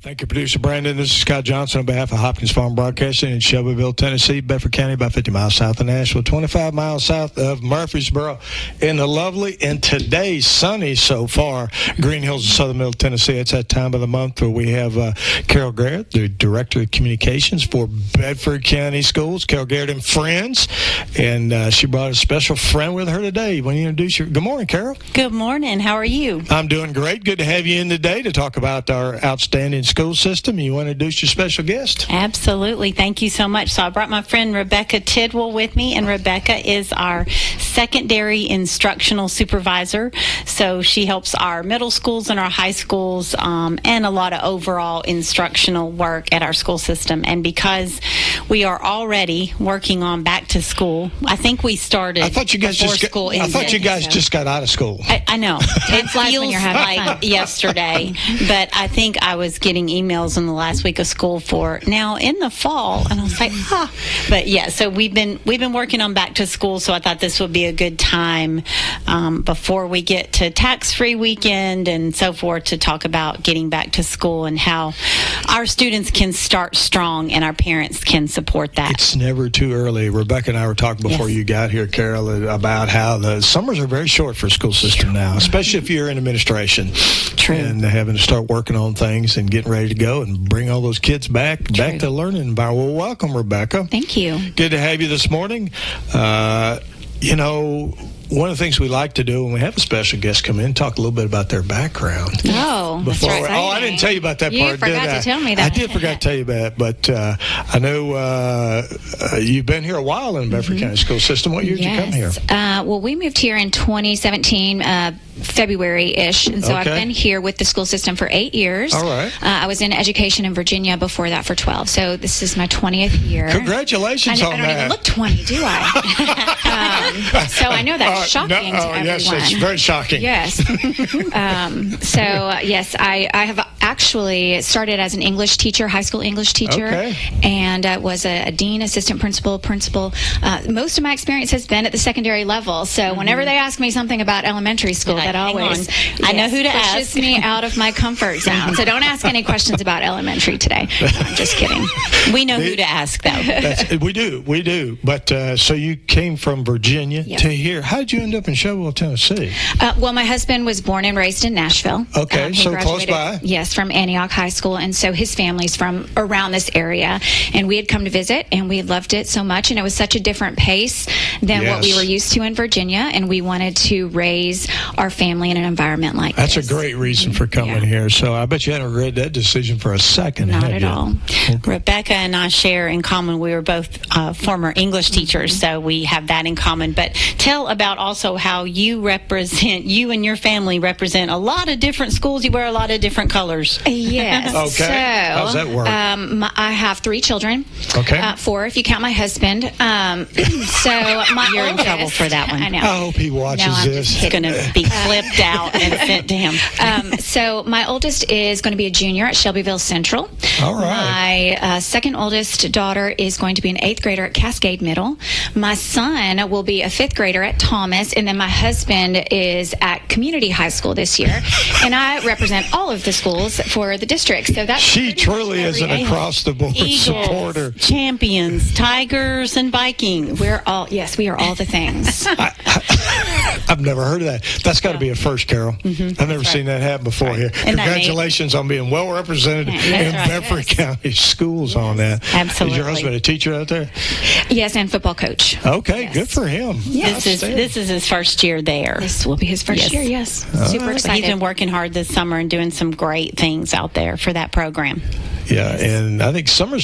Thank you, Producer Brandon. This is Scott Johnson on behalf of Hopkins Farm Broadcasting in Shelbyville, Tennessee, Bedford County, about 50 miles south of Nashville, 25 miles south of Murfreesboro, in the lovely and today sunny so far Green Hills of Southern Middle Tennessee. It's that time of the month where we have Carol Garrette, the Director of Communications for Bedford County Schools. Carol Garrette and Friends, and she brought a special friend with her today. When you introduce your... Good morning, Carol. Good morning. How are you? I'm doing great. Good to have you in today to talk about our outstanding school system. You want to introduce your special guest? Absolutely. Thank you so much. So I brought my friend Rebecca Tidwell with me, and Rebecca is our Secondary Instructional Supervisor. So she helps our middle schools and our high schools and a lot of overall instructional work at our school system. And because we are already working on back to school, I think we started I thought you guys just got out of school. I know. It feels like yesterday, but I think I was getting emails in the last week of school for now in the fall, and I was like, But yeah, so we've been working on back to school, so I thought this would be a good time before we get to tax-free weekend and so forth to talk about getting back to school and how our students can start strong and our parents can support that. It's never too early. Rebecca and I were talking before you got here, Carol, about how the summers are very short for a school system now, especially if you're in administration. True. And having to start working on things and getting ready to go and bring all those kids back to learning environment. Well, welcome, Rebecca. Thank you. Good to have you this morning. One of the things we like to do when we have a special guest come in, talk a little bit about their background. Oh, that's right. I didn't tell you about that part, You forgot to tell me that. I did forget to tell you that, but I know you've been here a while in the Bedford County School System. What year did you come here? Well, we moved here in 2017, February-ish, and so I've been here with the school system for 8 years. All right. I was in education in Virginia before that for 12, so this is my 20th year. Congratulations on that. I don't even look 20, do I? So I know that's shocking to everyone. Yes, it's very shocking. Yes. Yes, I have actually started as an English teacher, high school English teacher, and was a dean, assistant principal. Most of my experience has been at the secondary level, so whenever they ask me something about elementary school, that always I know who to pushes ask. me out of my comfort zone. So don't ask any questions about elementary today. No, I'm just kidding. We know who to ask, though. We do. But so you came from Virginia to here. How did you end up in Shelbyville, Tennessee? Well, my husband was born and raised in Nashville. Okay, he so close by. Yes, from Antioch High School, and so his family's from around this area. And we had come to visit, and we loved it so much, and it was such a different pace than what we were used to in Virginia, and we wanted to raise our family in an environment like this. That's a great reason for coming here. So I bet you hadn't regretted that decision for a second. Not at all. Rebecca and I share in common, we were both former English teachers, so we have that in common. But tell about also how you and your family represent a lot of different schools. You wear a lot of different colors. Yes. Okay. So, how's that work? I have 3 children. Okay. 4 if you count my husband. You're in trouble for that one. I know. I hope he watches this. It's going to be clipped out and sent to him. So my oldest is going to be a junior at Shelbyville Central. All right. My second oldest daughter is going to be an 8th grader at Cascade Middle. My son will be a 5th grader at Thomas, and then my husband is at Community High School this year. And I represent all of the schools for the district. So that's she truly is an across-the-board supporter. Champions, Tigers, and Vikings. We are all the things. I've never heard of that. That's got to be a first, Carol. I've never seen that happen before here. Congratulations on being well represented in Bedford County Schools on that. Absolutely. Is your husband a teacher out there? Yes, and football coach. Okay, good for him. Yes. This is his first year there. This will be his first year, yes. Super excited. He's been working hard this summer and doing some great things out there for that program. Yeah, and I think summer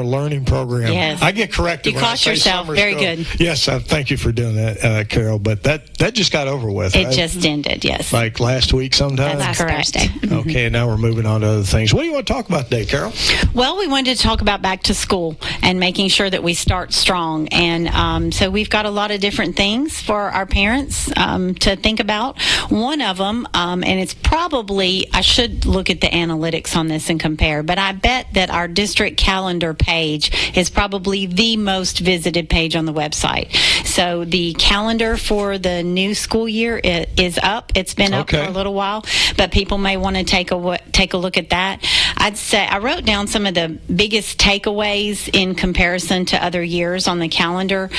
learning program. Yes. I get corrected. You caught yourself. Very good. Yes, thank you for doing that, Carol. But that just got over with. It just ended, yes. Like last week sometime? That's correct. Thursday. Okay, now we're moving on to other things. What do you want to talk about today, Carol? Well, we wanted to talk about back to school and making sure that we start strong. And so we've got a lot of different things for our parents to think about. One of them, and it's probably I should look at the analytics on this and compare, but I bet that our district calendar page is probably the most visited page on the website. So the calendar for the new school year is up. It's been up for a little while, but people may want to take a look at that. I'd say I wrote down some of the biggest takeaways in comparison to other years on the calendar.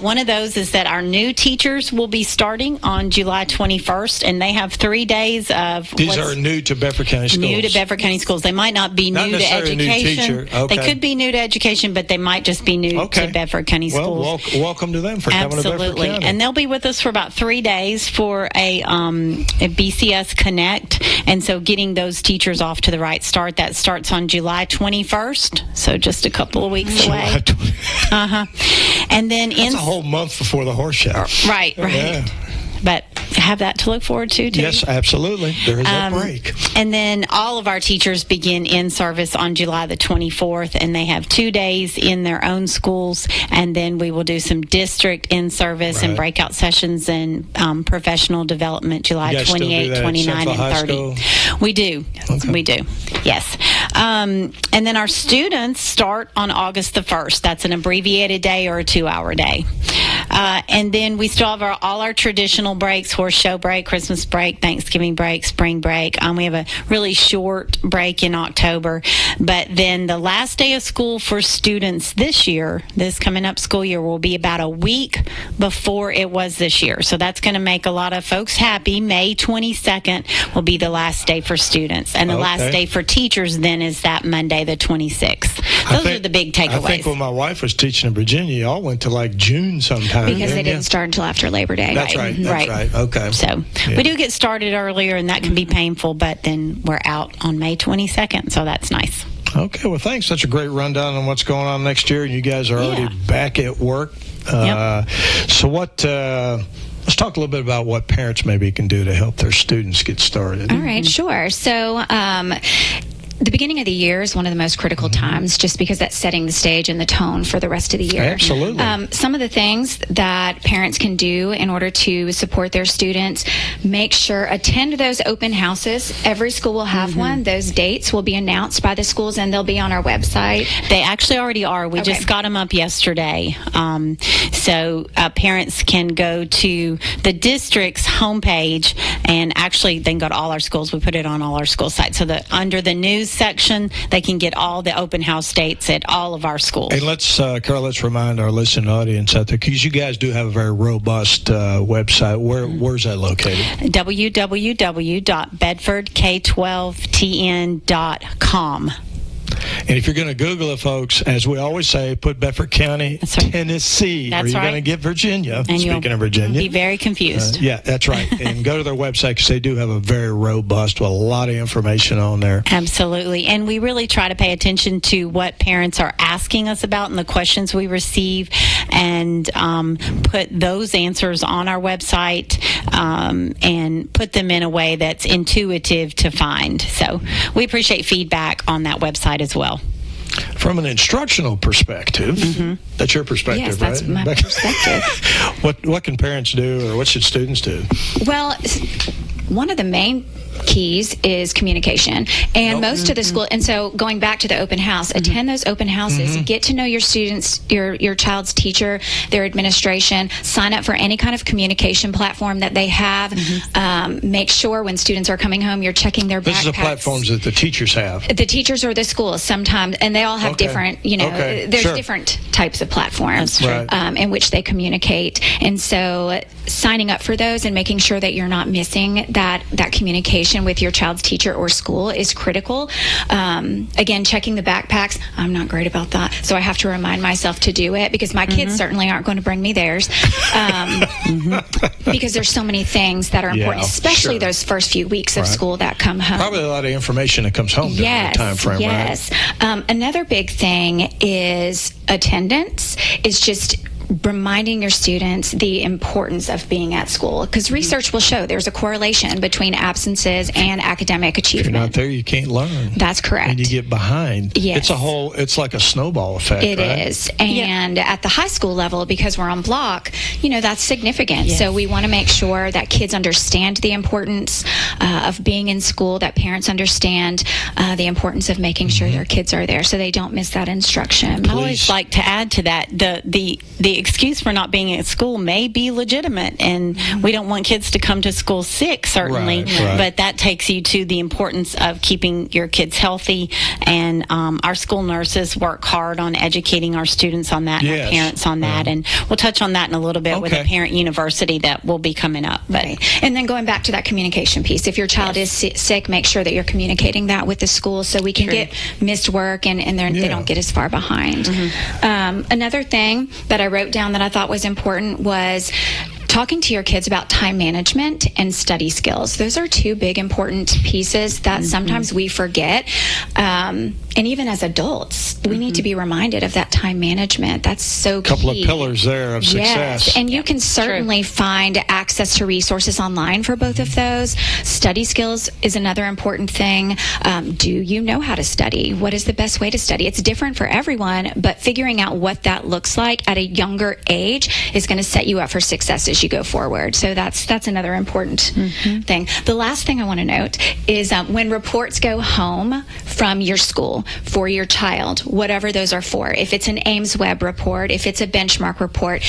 One of those is that our new teachers will be starting on July 21st, and they have 3 days of... These are new to Bedford County Schools. New to Bedford County Schools. They might not be new to education. They could be new to education, but they might just be new to Bedford County Schools. Well, welcome to them for coming to Bedford County. And they'll be with us for about 3 days for a BCS Connect, and so getting those teachers off to the right start. That starts on July 21st, so just a couple of weeks away. And then that's a whole month before the horse show. Right. Yeah. But have that to look forward to, too. Yes, absolutely. There is a break. And then all of our teachers begin in service on July the 24th, and they have 2 days in their own schools, and then we will do some district in-service and breakout sessions and professional development July 28, 29, and 30. We do. Okay. We do. Yes. And then our students start on August the 1st. That's an abbreviated day or a 2-hour day. And then we still have all our traditional breaks: horse show break, Christmas break, Thanksgiving break, spring break. We have a really short break in October. But then the last day of school for students this year, this coming up school year, will be about a week before it was this year. So that's going to make a lot of folks happy. May 22nd will be the last day for students. And the last day for teachers then is that Monday, the 26th. Those are the big takeaways. I think when my wife was teaching in Virginia, y'all went to like June sometime. Because they didn't start until after Labor Day. That's right. That's right. Okay. So we do get started earlier, and that can be painful, but then we're out on May 22nd, so that's nice. Okay. Well, thanks. Such a great rundown on what's going on next year. You guys are already back at work. So what... let's talk a little bit about what parents maybe can do to help their students get started. All right, sure. So the beginning of the year is one of the most critical times, just because that's setting the stage and the tone for the rest of the year. Absolutely. Some of the things that parents can do in order to support their students: make sure, attend those open houses. Every school will have one. Those dates will be announced by the schools, and they'll be on our website. They actually already are. We just got them up yesterday. So parents can go to the district's homepage, and actually they can go to all our schools. We put it on all our school sites. So under the news section, they can get all the open house dates at all of our schools. And Carol, let's remind our listening audience out there, because you guys do have a very robust website. Where's that located? www.bedfordk12tn.com. And if you're going to Google it, folks, as we always say, put Bedford County, Tennessee, or you're going to get Virginia. And speaking of Virginia. Be very confused. Yeah, that's right. And go to their website, because they do have a very robust, with a lot of information on there. Absolutely. And we really try to pay attention to what parents are asking us about and the questions we receive, and put those answers on our website, and put them in a way that's intuitive to find. So we appreciate feedback on that website as well. From an instructional perspective, that's your perspective, yes, that's right? My perspective. What can parents do, or what should students do? Well, one of the main keys is communication, and most of the school, and so going back to the open house, attend those open houses, get to know your students, your child's teacher, their administration, sign up for any kind of communication platform that they have. Make sure when students are coming home, you're checking their backpacks. This is the platforms that the teachers have. The teachers or the schools sometimes, and they all have different, there's different types of platforms in which they communicate. And so signing up for those and making sure that you're not missing that communication with your child's teacher or school is critical. Again, checking the backpacks. I'm not great about that, so I have to remind myself to do it, because my kids certainly aren't going to bring me theirs, because there's so many things that are important, especially those first few weeks of school that come home. Probably a lot of information that comes home during that time frame, right? Another big thing is attendance. Is just reminding your students the importance of being at school, because research will show there's a correlation between absences and academic achievement. If you're not there, you can't learn. That's correct. And you get behind. Yes. It's like a snowball effect, It right? is. And at the high school level, because we're on block, that's significant. Yes. So we want to make sure that kids understand the importance of being in school, that parents understand the importance of making sure their kids are there so they don't miss that instruction. I always like to add to that, the excuse for not being at school may be legitimate, and we don't want kids to come to school sick, certainly, Right. but that takes you to the importance of keeping your kids healthy, and our school nurses work hard on educating our students on that, and our parents on that, and we'll touch on that in a little bit with a parent university that will be coming up. But And then going back to that communication piece, if your child is sick, make sure that you're communicating that with the school so we can get missed work and they don't get as far behind. Another thing that I wrote down that I thought was important was talking to your kids about time management and study skills. Those are two big important pieces that sometimes we forget. And even as adults, we need to be reminded of that time management. That's so key. A couple of pillars there of success. Yes, and you can certainly find access to resources online for both of those. Study skills is another important thing. Do you know how to study? What is the best way to study? It's different for everyone, but figuring out what that looks like at a younger age is going to set you up for success as you go forward. So that's another important thing. The last thing I want to note is when reports go home from your school for your child, whatever those are for, if it's an Ames Web report, if it's a benchmark report,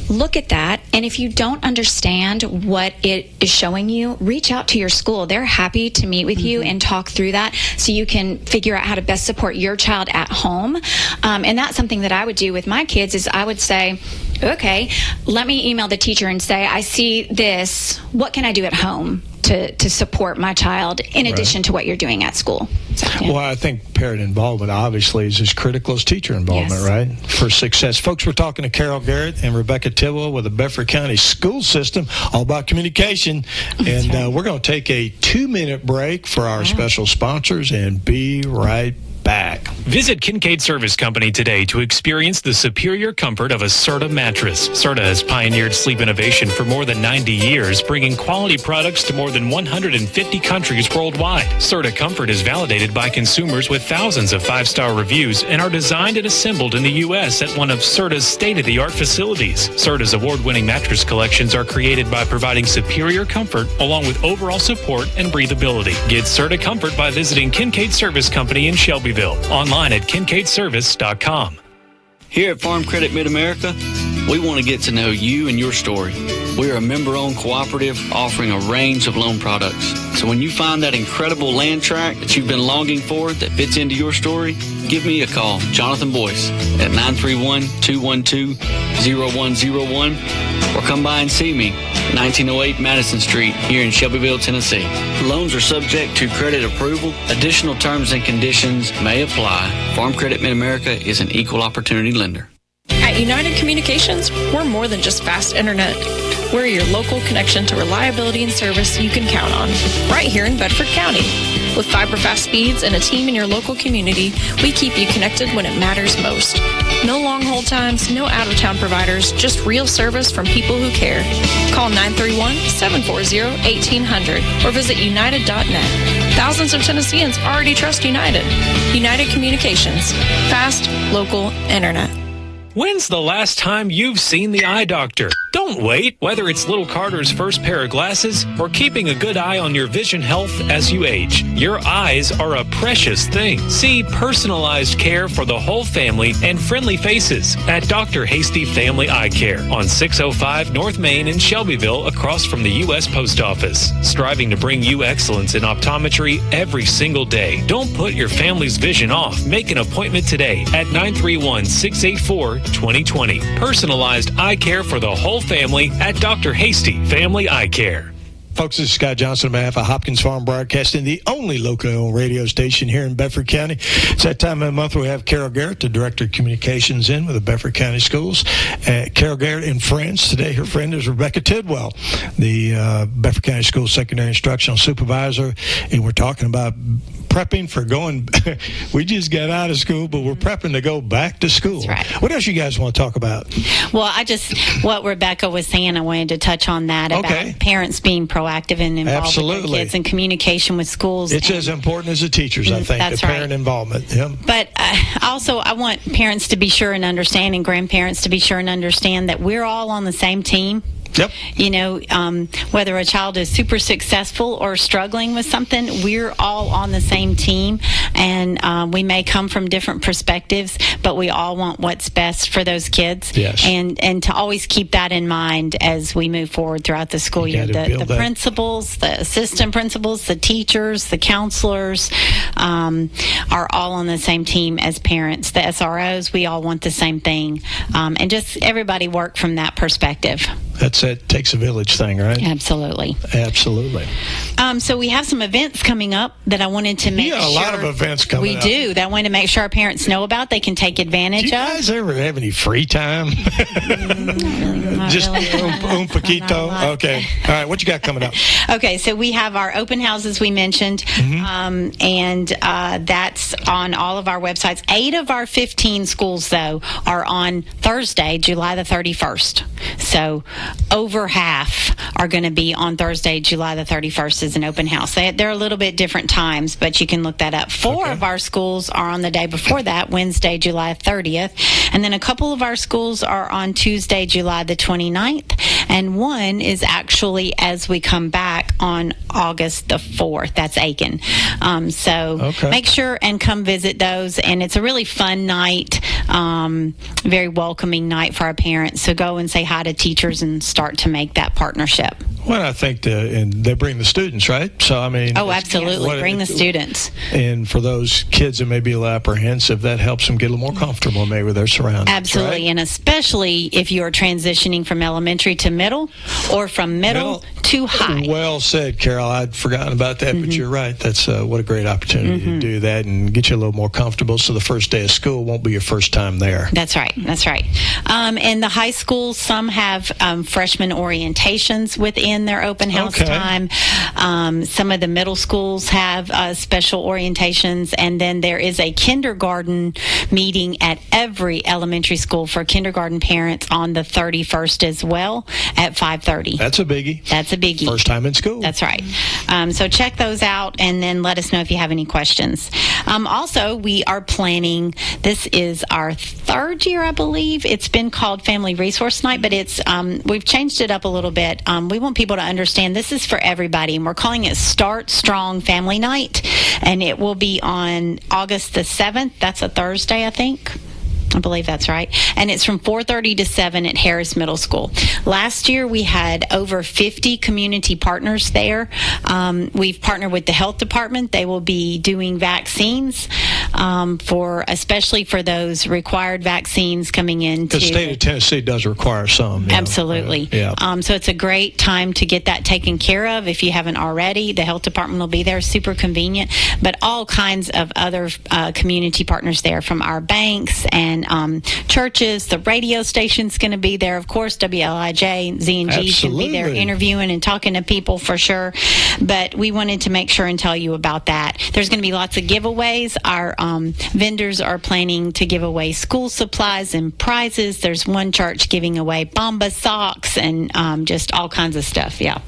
look at that. And if you don't understand what it is showing you, reach out to your school. They're happy to meet with you and talk through that so you can figure out how to best support your child at home. And that's something that I would do with my kids is I would say, okay, let me email the teacher and say, I see this. What can I do at home to support my child in addition to what you're doing at school? So, Well, I think parent involvement obviously is as critical as teacher involvement, right, for success. Folks, we're talking to Carol Garrette and Rebecca Tidwell with the Bedford County School System, all about communication. And we're going to take a 2-minute break for our special sponsors and be right back. Visit Kincaid Service Company today to experience the superior comfort of a Serta mattress. Serta has pioneered sleep innovation for more than 90 years, bringing quality products to more than 150 countries worldwide. Serta Comfort is validated by consumers with thousands of 5-star reviews and are designed and assembled in the U.S. at one of Serta's state-of-the-art facilities. Serta's award-winning mattress collections are created by providing superior comfort along with overall support and breathability. Get Serta Comfort by visiting Kincaid Service Company in Shelbyville. Online at kincaidservice.com. Here at Farm Credit Mid-America, we want to get to know you and your story. We are a member-owned cooperative offering a range of loan products. So when you find that incredible land tract that you've been longing for that fits into your story, give me a call, Jonathan Boyce, at 931-212-0101, or come by and see me, 1908 Madison Street, here in Shelbyville, Tennessee. Loans are subject to credit approval. Additional terms and conditions may apply. Farm Credit Mid-America is an equal opportunity lender. At United Communications, we're more than just fast internet. We're your local connection to reliability and service you can count on, right here in Bedford County. With fiber fast speeds and a team in your local community, we keep you connected when it matters most. No long hold times, no out-of-town providers, just real service from people who care. Call 931-740-1800 or visit united.net. Thousands of Tennesseans already trust United. United Communications. Fast, local internet. When's the last time you've seen the eye doctor? Don't wait. Whether it's little Carter's first pair of glasses or keeping a good eye on your vision health as you age, your eyes are a precious thing. See personalized care for the whole family and friendly faces at Dr. Hasty Family Eye Care on 605 North Main in Shelbyville, across from the U.S. Post Office. Striving to bring you excellence in optometry every single day. Don't put your family's vision off. Make an appointment today at 931-684-2020. Personalized eye care for the whole family at Dr. Hasty Family Eye Care. Folks, this is Scott Johnson on behalf of Hopkins Farm Broadcasting, the only locally owned radio station here in Bedford County. It's that time of the month we have Carol Garrette, the Director of Communications, in with the Bedford County Schools. Carol Garrette and friends. Today her friend is Rebecca Tidwell, the Bedford County Schools Secondary Instructional Supervisor, and we're talking about prepping for going. We just got out of school, but we're prepping to go back to school. That's right. What else you guys want to talk about? Well, what Rebecca was saying, I wanted to touch on that about parents being proactive and involved with their kids and communication with schools. It's as important as the teachers, I think, that's the parent involvement. Yeah. But also, I want parents to be sure and understand, and grandparents to be sure and understand that we're all on the same team. Yep. You know, whether a child is super successful or struggling with something, we're all on the same team, and we may come from different perspectives, but we all want what's best for those kids. Yes. And to always keep that in mind as we move forward throughout the school year. The principals, the assistant principals, the teachers, the counselors are all on the same team as parents. The SROs, we all want the same thing, and just everybody work from that perspective. That's it. Takes a village thing, right? Absolutely. Absolutely. So we have some events coming up that I wanted to make sure. Yeah, a lot of events coming up. We do. That I wanted to make sure our parents know about. They can take advantage of. Do you guys ever have any free time? Just un poquito? Okay. All right. What you got coming up? Okay. So we have our open houses we mentioned, and that's on all of our websites. 8 of our 15 schools, though, are on Thursday, July the 31st. So over half are going to be on Thursday, July the 31st as an open house. They're a little bit different times, but you can look that up. 4 of our schools are on the day before that, Wednesday, July 30th. And then a couple of our schools are on Tuesday, July the 29th. And one is actually as we come back on August the 4th. That's Aiken. Make sure and come visit those. And it's a really fun night, very welcoming night for our parents. So go and say hi to teachers and start to make that partnership. Well, I think and they bring the students, right? So, I mean... Oh, absolutely. Bring the students. And for those kids that may be a little apprehensive, that helps them get a little more comfortable maybe with their surroundings. Absolutely. Right? And especially if you're transitioning from elementary to middle or from middle to high. Well said, Carol. I'd forgotten about that, but you're right. That's what a great opportunity to do that and get you a little more comfortable so the first day of school won't be your first time there. That's right. That's right. And the high schools, some have freshman orientations within their open house time. Some of the middle schools have special orientations, and then there is a kindergarten meeting at every elementary school for kindergarten parents on the 31st as well at 5:30. That's a biggie. That's a biggie. First time in school. That's right. So check those out and then let us know if you have any questions. Also, we are planning, this is our 3rd year, I believe. It's been called Family Resource Night, but it's we've changed it up a little bit. We want people to understand this is for everybody, and we're calling it Start Strong Family Night, and it will be on August the 7th. That's a Thursday, I think. I believe that's right. And it's from 4:30 to 7 at Harris Middle School. Last year, we had over 50 community partners there. We've partnered with the health department. They will be doing vaccines especially for those required vaccines coming in. The state of Tennessee does require some. Absolutely. Yeah. So it's a great time to get that taken care of if you haven't already. The health department will be there, super convenient. But all kinds of other community partners there, from our banks and churches. The radio station's going to be there, of course. WLIJ, Z&G's going to be there interviewing and talking to people for sure. But we wanted to make sure and tell you about that. There's going to be lots of giveaways. Our vendors are planning to give away school supplies and prizes. There's one church giving away Bomba socks and just all kinds of stuff. Yeah.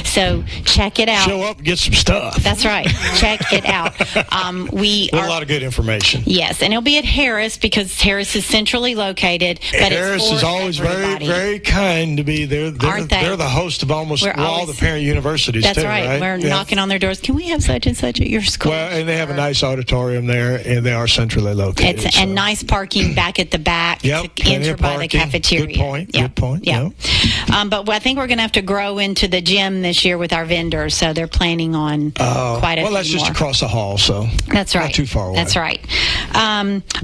So check it out. Show up and get some stuff. That's right. Check it out. A lot of good information. Yes, and it'll be at Harris because Harris is centrally located. But Harris is always very, very kind to be there. They're the host of almost all the parent universities. That's too, right. We're knocking on their doors. Can we have such and such at your school? Well, and they have a nice auditorium there, and they are centrally located. And nice parking back at the back to enter by the cafeteria. Good point. Good point. Yeah. But I think we're going to have to grow into the gym this year with our vendors, so they're planning on quite a few well, that's just more. across the hall, so that's right. Not too far away. That's right.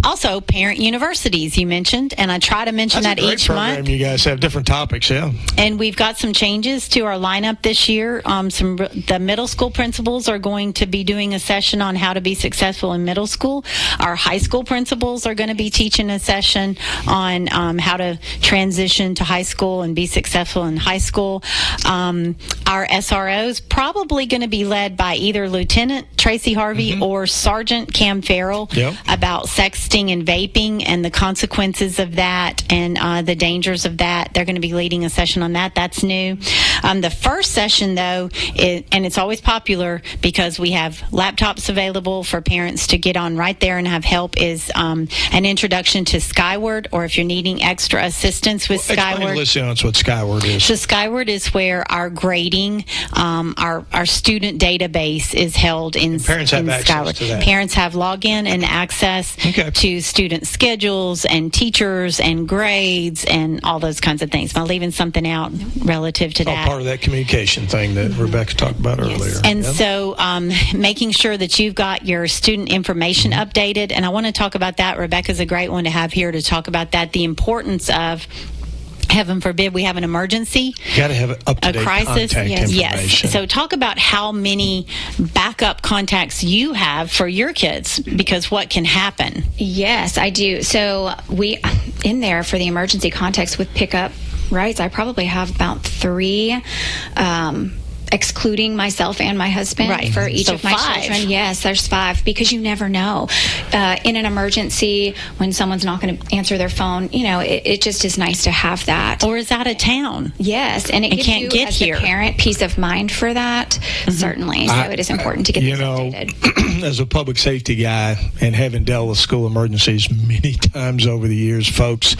Also, parent universities you mentioned, and I try to mention that's that each program. month. You guys have different topics, yeah. And we've got some changes to our lineup this year. The middle school principals are going to be doing a session on how to be successful in middle school. Our high school principals are going to be teaching a session on how to transition to high school and be successful in high school. Our SROs probably going to be led by either Lieutenant Tracy Harvey or Sergeant Cam Farrell about sexting and vaping and the consequences of that and the dangers of that. They're going to be leading a session on that. That's new. The first session, though, and it's always popular because we have laptops available for parents to get on right there and have help, is an introduction to Skyward, or if you're needing extra assistance with Skyward. Explain to listeners what Skyward is. So Skyward is where our grading, our student database is held in parents have access Skyward. to that. Parents have login and access to student schedules and teachers and grades and all those kinds of things. Am I leaving something out relative to that? All part of that communication thing that Rebecca talked about earlier. And so making sure that you've got your student information updated, and I want to talk about that. Rebecca's a great one to have here to talk about that, the importance of, heaven forbid, we have an emergency. You got to have up-to-date a crisis. contact information. Yes. So talk about how many backup contacts you have for your kids, because what can happen. Yes, I do. So we, in there for the emergency contacts with pickup rights, I probably have about 3, excluding myself and my husband for each of my children. Yes, there's 5, because you never know. In an emergency, when someone's not going to answer their phone, it just is nice to have that. Or is out of town. Yes, and it gives can't you, get as here. a parent, peace of mind for that, certainly. So it is important to get this updated. As a public safety guy and having dealt with school emergencies many times over the years, folks,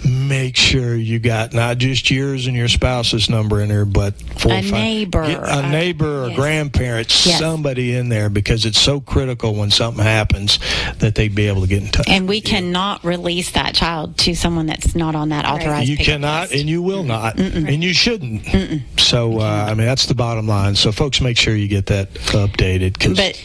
make sure you got not just yours and your spouse's number in there, but 4 or 5. A neighbor or grandparent, somebody in there, because it's so critical when something happens that they'd be able to get in touch. And we cannot release that child to someone that's not on that authorized You cannot, list. and you will not, and you shouldn't. So, that's the bottom line. So, folks, make sure you get that updated.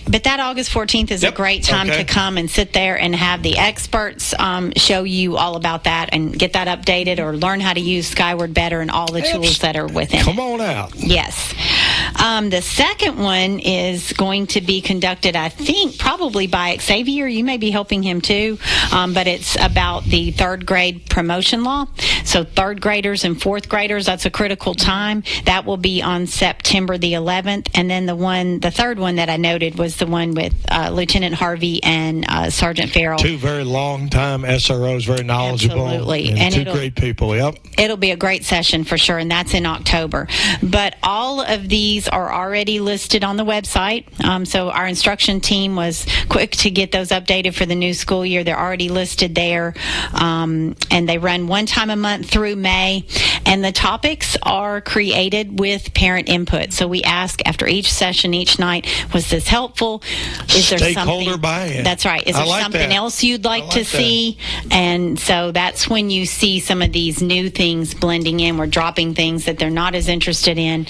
But that August 14th is a great time to come and sit there and have the experts show you all about that and get that updated, or learn how to use Skyward better and all the tools that are within. Come on out. Yes. The second one is going to be conducted, I think, probably by Xavier. You may be helping him too, but it's about the 3rd grade promotion law. So 3rd graders and 4th graders, that's a critical time. That will be on September the 11th. And then the 3rd one that I noted was the one with Lieutenant Harvey and Sergeant Farrell. 2 very long-time SROs, very knowledgeable. Absolutely. And 2 great people, It'll be a great session for sure, and that's in October. But all of these are already listed on the website. So our instruction team was quick to get those updated for the new school year. They're already listed there, and they run one time a month through May. And the topics are created with parent input. So we ask after each session, each night, was this helpful? Is there Stakeholder buy-in. That's right. Is there something else you'd like to see? And so that's when you see some of these new things blending in. We're dropping things that they're not as interested in.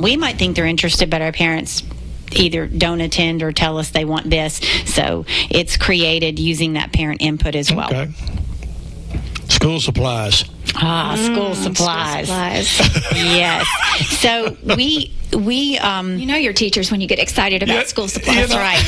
We might think they're interested, but our parents either don't attend or tell us they want this. So it's created using that parent input as well. Okay. School supplies. School supplies. Yes. So we your teachers when you get excited about school supplies. That's right.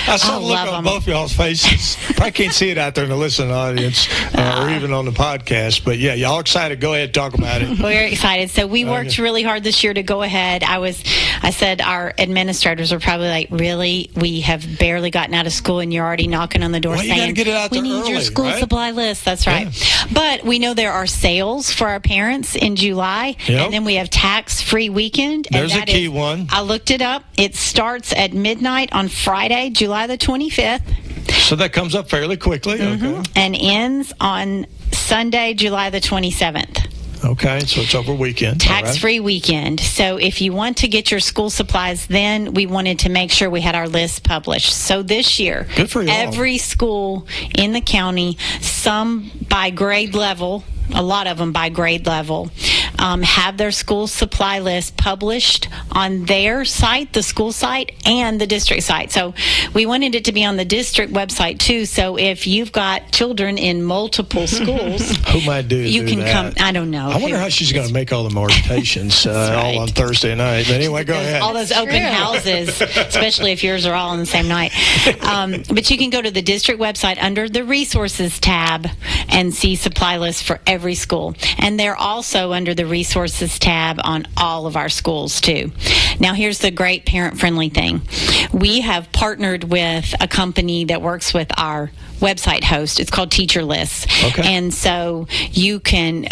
I saw a look on both y'all's faces. Probably can't see it out there in the listening audience or even on the podcast. But yeah, y'all excited. Go ahead, talk about it. We're excited. So we worked really hard this year to go ahead. I said our administrators were probably like, really? We have barely gotten out of school and you're already knocking on the door saying, you gotta get it out we there need early, your school right? supply list. That's right. Yeah. But we know there are sales for our parents in July. Yep. And then we have tax-free weekend. There's a key one. I looked it up. It starts at midnight on Friday, July the 25th. So that comes up fairly quickly. Okay. And ends on Sunday, July the 27th. Okay, so it's over weekend. Tax-free weekend. So if you want to get your school supplies, then we wanted to make sure we had our list published. So this year, good for you every school in the county, some by grade level, a lot of them by grade level, have their school supply list published on their site, the school site, and the district site. So we wanted it to be on the district website too. So if you've got children in multiple schools, who might do you can that? come. I don't know. I wonder how she's going to make all the mortgations all on Thursday night. But anyway, go ahead. All those open houses, especially if yours are all on the same night. But you can go to the district website under the resources tab and see supply lists for every school. And they're also under the resources tab on all of our schools too. Now here's the great parent-friendly thing. We have partnered with a company that works with our website host. It's called Teacher Lists. Okay. And so you can,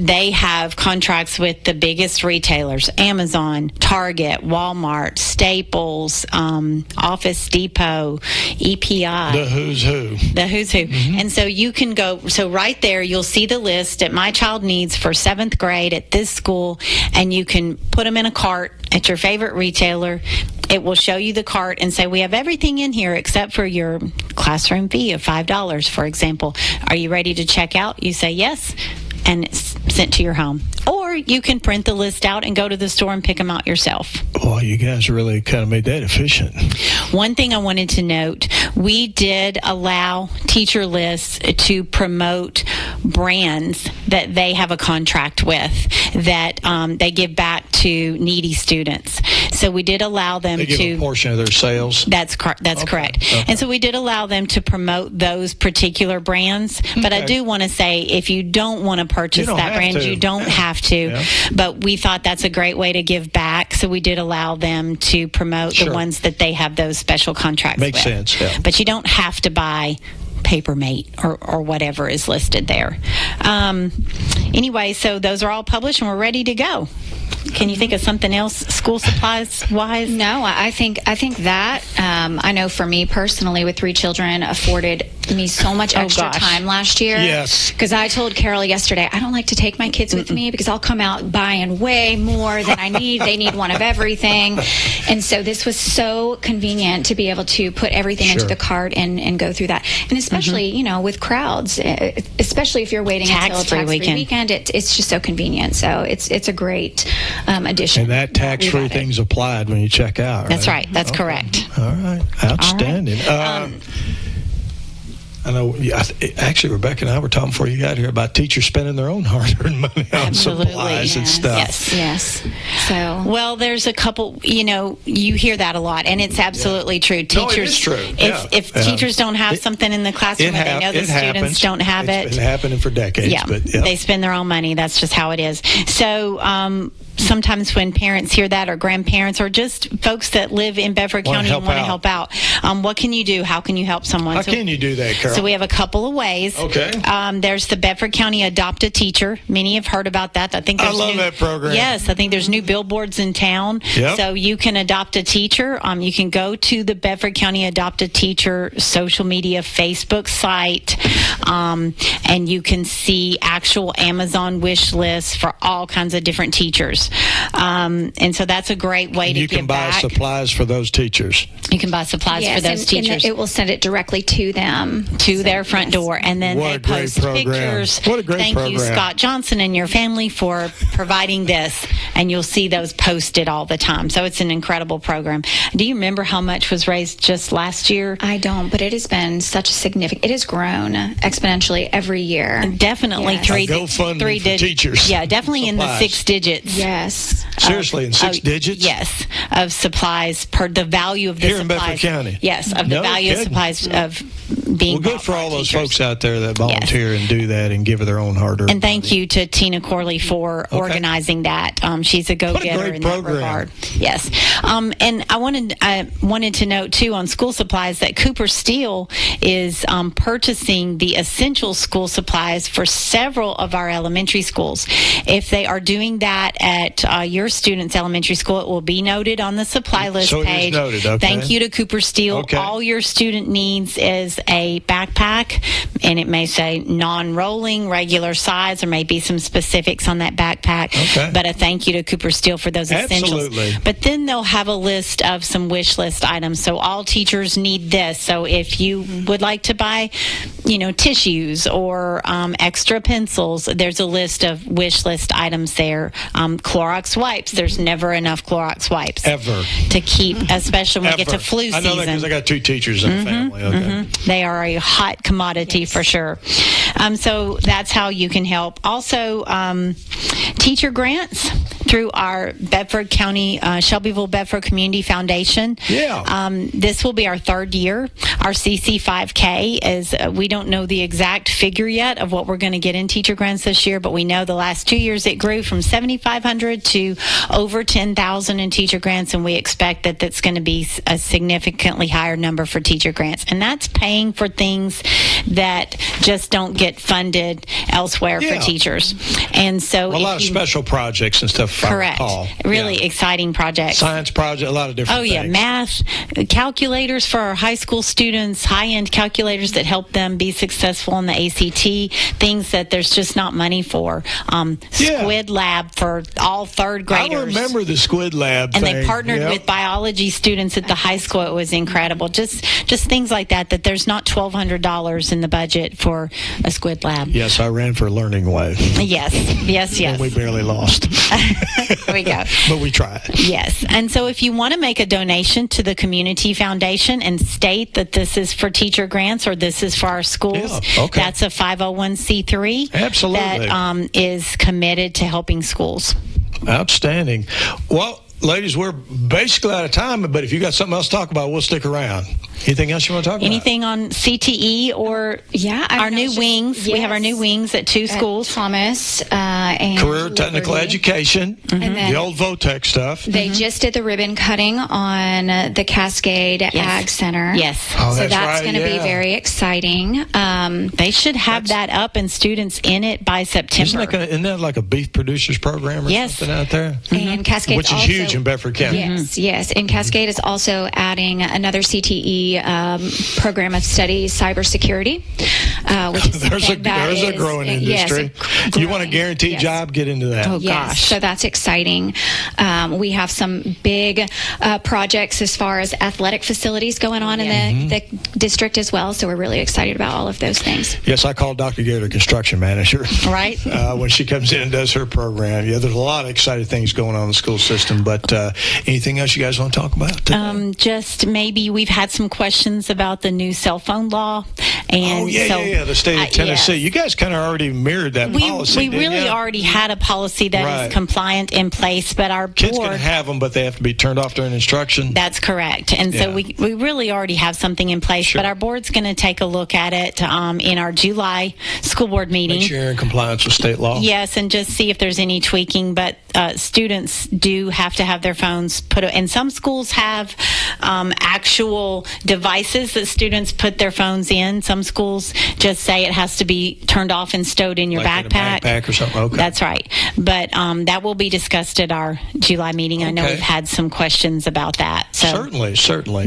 they have contracts with the biggest retailers, Amazon, Target, Walmart, Staples, Office Depot, EPI. The who's who. The who's who. Mm-hmm. And so you can go, so right there you'll see the list that my child needs for 7th grade at this school, and you can put them in a cart at your favorite retailer. It will show you the cart and say, we have everything in here except for your classroom fee of $5, for example. Are you ready to check out? You say yes, and it's sent to your home. Or you can print the list out and go to the store and pick them out yourself. Well, you guys really kind of made that efficient. One thing I wanted to note, we did allow Teacher Lists to promote brands that they have a contract with that they give back to needy students. So we did allow them to give a portion of their sales. That's correct. Okay. And so we did allow them to promote those particular brands. But I do want to say, if you don't want to purchase that brand, you don't have to. Yeah. But we thought that's a great way to give back. So we did allow them to promote the ones that they have those special contracts with. Makes sense. Yeah. But you don't have to buy Papermate or whatever is listed there. Anyway, so those are all published and we're ready to go. Can you think of something else school supplies wise? No, I think that I know for me personally with 3 children afforded me so much extra time last year. Yes. Because I told Carol yesterday, I don't like to take my kids with me because I'll come out buying way more than I need. They need one of everything. And so this was so convenient to be able to put everything into the cart and go through that. And especially, you know, with crowds, especially if you're waiting until a tax-free weekend, it's just so convenient. So it's a great addition. And that tax-free thing's applied when you check out, right? That's right. That's correct. All right. Outstanding. I know, actually, Rebecca and I were talking before you got here about teachers spending their own hard-earned money on supplies and stuff. Yes. So, well, there's a couple, you hear that a lot, and it's absolutely true. Teachers, it is true. If teachers don't have something in the classroom, they know the students don't have it. It's been happening for decades. Yeah, they spend their own money. That's just how it is. So, sometimes when parents hear that, or grandparents, or just folks that live in Bedford County and want to help out, what can you do? How can you help someone? How can you do that, Carol? So we have a couple of ways. Okay. There's the Bedford County Adopt a Teacher. Many have heard about that. I love that program. Yes, I think there's new billboards in town. Yep. So you can adopt a teacher. You can go to the Bedford County Adopt a Teacher social media Facebook site, and you can see actual Amazon wish lists for all kinds of different teachers. And so that's a great way to give back. You can buy supplies for those teachers. You can buy supplies for those teachers. And it will send it directly to them. To their front door. And then they post pictures. What a great program. Thank you, Scott Johnson and your family, for providing this. And you'll see those posted all the time. So it's an incredible program. Do you remember how much was raised just last year? I don't, but it has been such a significant, it has grown exponentially every year. Definitely three digits. Teachers. Yeah, definitely in the 6 digits. Yes. Seriously, in 6 digits? Yes, of supplies per the value of the Here supplies. in Bedford County? Yes, of the value of supplies of being good for all those folks out there that volunteer and do that and give her own hard-earned And thank you to Tina Corley for organizing that. She's a go-getter in that regard. Yes. And I wanted to note, too, on school supplies that Cooper Steel is purchasing the essential school supplies for several of our elementary schools. If they are doing that at your student's elementary school, it will be noted on the supply list page. It is noted. Okay. Thank you to Cooper Steel. Okay. All your student needs is a backpack, and it may say non-rolling, regular size, or may be some specifics on that backpack. Okay. But a thank you to Cooper Steel for those essentials. Absolutely. But then they'll have a list of some wish list items. So all teachers need this. So if you would like to buy tissues or extra pencils. There's a list of wish list items there. Clorox wipes. There's never enough Clorox wipes ever to keep, especially when we get to flu season. I know that because I got 2 teachers in the family. Okay. They are a hot commodity for sure. So that's how you can help. Also, teacher grants through our Bedford County, Shelbyville Bedford Community Foundation. Yeah. This will be our 3rd year. Our CC5K is, we don't know the exact figure yet of what we're going to get in teacher grants this year, but we know the last 2 years it grew from $7,500 to over $10,000 in teacher grants, and we expect that that's going to be a significantly higher number for teacher grants. And that's paying for things that just don't get funded elsewhere for teachers. And so a lot of special projects and stuff. Correct. Really exciting projects. Science project, a lot of different things. Math, calculators for our high school students, high-end calculators that help them be successful in the ACT, things that there's just not money for. Squid Lab for all 3rd graders. I remember the Squid Lab and thing. They partnered with biology students at the high school. It was incredible. Just things like that there's not $1,200 in the budget for a Squid Lab. Yes, I ran for Learning Way. Yes. And we barely lost. There we go. But we tried. Yes. And so if you want to make a donation to the Community Foundation and state that this is for teacher grants or this is for our schools, that's a 501c3. Absolutely. That is committed to helping schools. Outstanding. Well, ladies, we're basically out of time, but if you got something else to talk about, we'll stick around. Anything else you want to talk about? Anything on CTE or our new wings? Yes. We have our new wings at 2 schools. Thomas and Career Technical Education, and then the old VOTEC stuff. They just did the ribbon cutting on the Cascade Ag Center. Yes. So that's going to be very exciting. They should have that up and students in it by September. Isn't that like a beef producers program or something out there? And Cascade, which is huge in Bedford County. Yes. And Cascade is also adding another CTE program of study, cybersecurity, which is there's a growing industry. You want a guaranteed job? Get into that. Oh gosh! So that's exciting. We have some big projects as far as athletic facilities going on in the district as well. So we're really excited about all of those things. Yes, I call Dr. Garrett, construction manager. Right. When she comes in and does her program. Yeah, there's a lot of exciting things going on in the school system. But anything else you guys want to talk about today? Just maybe we've had some questions about the new cell phone law. And the state of Tennessee. You guys kind of already mirrored that policy. We really already had a policy that is compliant in place, but our kids board can have them, but they have to be turned off during instruction. That's correct. And so we really already have something in place, but our board's going to take a look at it in our July school board meeting. Make sure you're in compliance with state law. Yes, and just see if there's any tweaking. But students do have to have their phones put, and some schools have actual devices that students put their phones in. Some schools just say it has to be turned off and stowed in your backpack. In a backpack or something. Okay. That's right. But that will be discussed at our July meeting. I know we've had some questions about that. So certainly.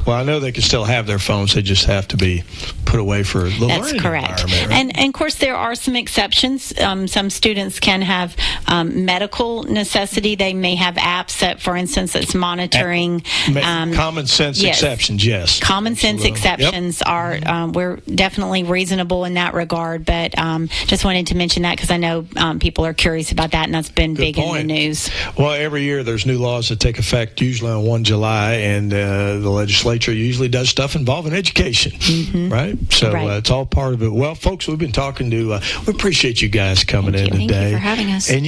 Well, I know they can still have their phones. They just have to be put away for the learning environment. Right? And of course, there are some exceptions. Some students can have medical necessity. They may have apps that, for instance, it's monitoring. Common sense exceptions, yes. Common sense exceptions are, we're definitely reasonable in that regard. But just wanted to mention that because I know people are curious about that, and that's been big in the news. Well, every year there's new laws that take effect, usually on 1 July, and the legislature usually does stuff involving education, right? So it's all part of it. Well, folks, we've been talking to, we appreciate you guys coming in today. Thank you for having us. And,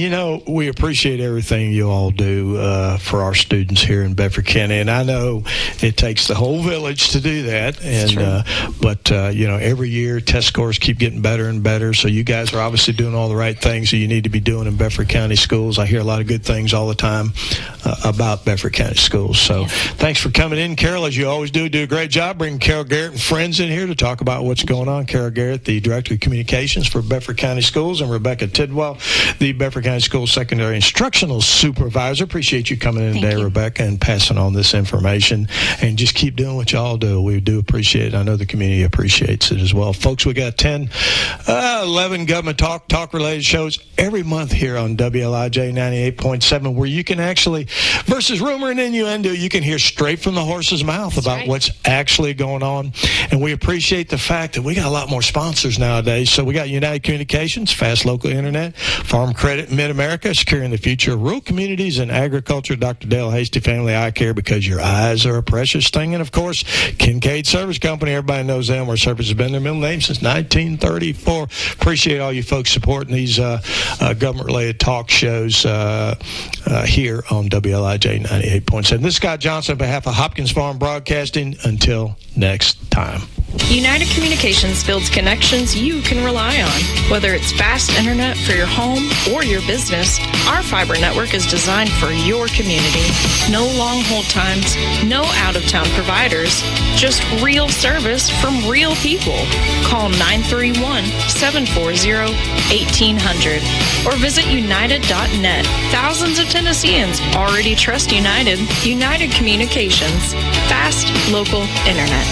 we appreciate everything you all do for our students here in Bedford County. And I know it takes the whole village to do that. And but every year test scores keep getting better and better. So you guys are obviously doing all the right things that you need to be doing in Bedford County schools. I hear a lot of good things all the time about Bedford County schools. So thanks for coming in, Carol, as you always do a great job bringing Carol Garrett and friends in here to talk about what's going on. Carol Garrett, the Director of Communications for Bedford County Schools, and Rebecca Tidwell, the Bedford County Schools Secondary Instructional Supervisor. Appreciate you coming in today, Rebecca, and passing on this information. And just keep doing what y'all do. We do appreciate it. I know the community appreciates it as well. Folks, we got 11 government talk-related shows every month here on WLIJ 98.7, where you can actually, versus rumor and innuendo, you can hear straight from the horse's mouth about what's actually going on. And we appreciate appreciate the fact that we got a lot more sponsors nowadays. So we got United Communications, fast local internet, Farm Credit Mid-America, securing the future of rural communities and agriculture, Dr. Dale Hasty Family Eye Care, because your eyes are a precious thing. And, of course, Kincaid Service Company. Everybody knows them. Our service has been their middle name since 1934. Appreciate all you folks supporting these government-related talk shows here on WLIJ 98.7. This is Scott Johnson on behalf of Hopkins Farm Broadcasting. Until next time. United Communications builds connections you can rely on. Whether it's fast internet for your home or your business, our fiber network is designed for your community. No long hold times, no out-of-town providers, just real service from real people. Call 931-740-1800 or visit united.net. Thousands of Tennesseans already trust United. United Communications. Fast, local internet.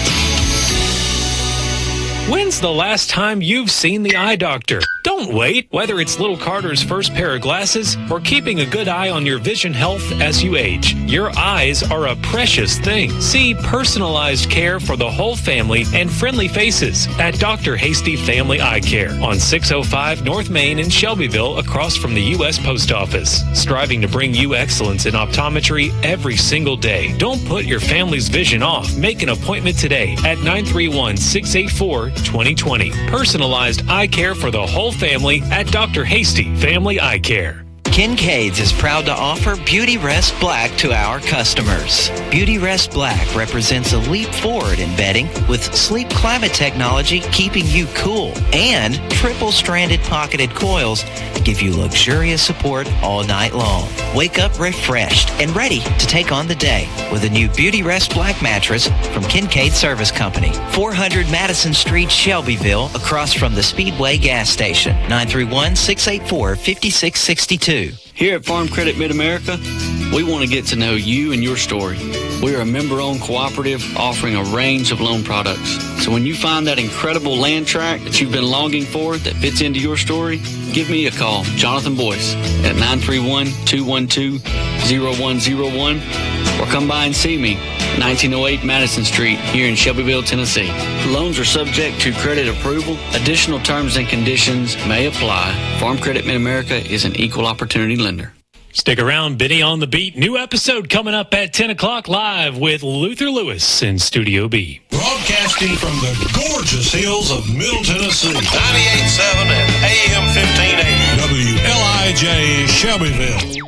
When's the last time you've seen the eye doctor? Don't wait. Whether it's little Carter's first pair of glasses or keeping a good eye on your vision health as you age, your eyes are a precious thing. See personalized care for the whole family and friendly faces at Dr. Hasty Family Eye Care on 605 North Main in Shelbyville, across from the U.S. Post Office. Striving to bring you excellence in optometry every single day. Don't put your family's vision off. Make an appointment today at 931-684-2020. Personalized eye care for the whole family at Dr. Hasty Family Eye Care. Kincaid's is proud to offer Beauty Rest Black to our customers. Beauty Rest Black represents a leap forward in bedding with sleep climate technology keeping you cool, and triple-stranded pocketed coils give you luxurious support all night long. Wake up refreshed and ready to take on the day with a new Beauty Rest Black mattress from Kincaid Service Company. 400 Madison Street, Shelbyville, across from the Speedway gas station. 931-684-5662. Here at Farm Credit Mid-America, we want to get to know you and your story. We are a member-owned cooperative offering a range of loan products. So when you find that incredible land tract that you've been longing for that fits into your story, give me a call, Jonathan Boyce, at 931-212-0101, or come by and see me, 1908 Madison Street, here in Shelbyville, Tennessee. Loans are subject to credit approval. Additional terms and conditions may apply. Farm Credit Mid-America is an equal opportunity lender. Stick around, Benny on the Beat. New episode coming up at 10 o'clock live with Luther Lewis in Studio B. Broadcasting from the gorgeous hills of Middle Tennessee. 98.7 and AM 1580. WLIJ Shelbyville.